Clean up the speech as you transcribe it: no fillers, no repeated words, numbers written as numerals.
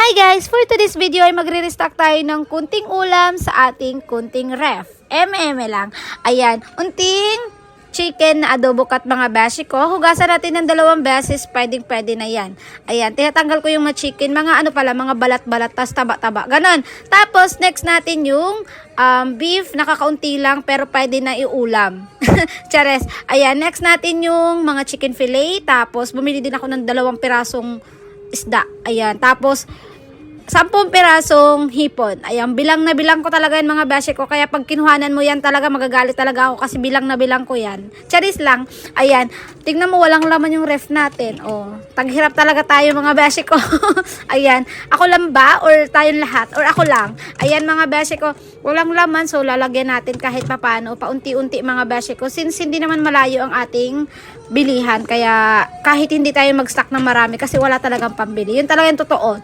Hi guys! For today's video ay magre-restock tayo ng kunting ulam sa ating kunting ref. lang. Ayan, unting chicken na adobo kat mga beshi ko. Hugasan natin ng 2 beses, pwede na yan. Ayan, tinatanggal ko yung mga chicken, mga mga balat-balat, tas taba-taba. Ganon. Tapos, next natin yung beef, nakakaunti lang, pero pwede na iulam. Chares. Ayan, next natin yung mga chicken fillet. Tapos, bumili din ako ng 2 pirasong isda. Ayan, tapos 10 pirasong hipon. Ayan, bilang na bilang ko talaga yung mga beshi ko. Kaya pag kinuhanan mo yan talaga, magagalit talaga ako kasi bilang na bilang ko yan. Charis lang. Ayan, tingnan mo, walang laman yung ref natin. Oh, taghirap talaga tayo mga beshi ko. Ayan, ako lang ba? Or tayong lahat? Or ako lang? Ayan mga beshi ko, walang laman. So, lalagyan natin kahit papano. Paunti-unti mga beshi ko. Since hindi naman malayo ang ating bilihan. Kaya kahit hindi tayo mag-stock ng marami kasi wala talagang pambili. Yun talaga yung totoo.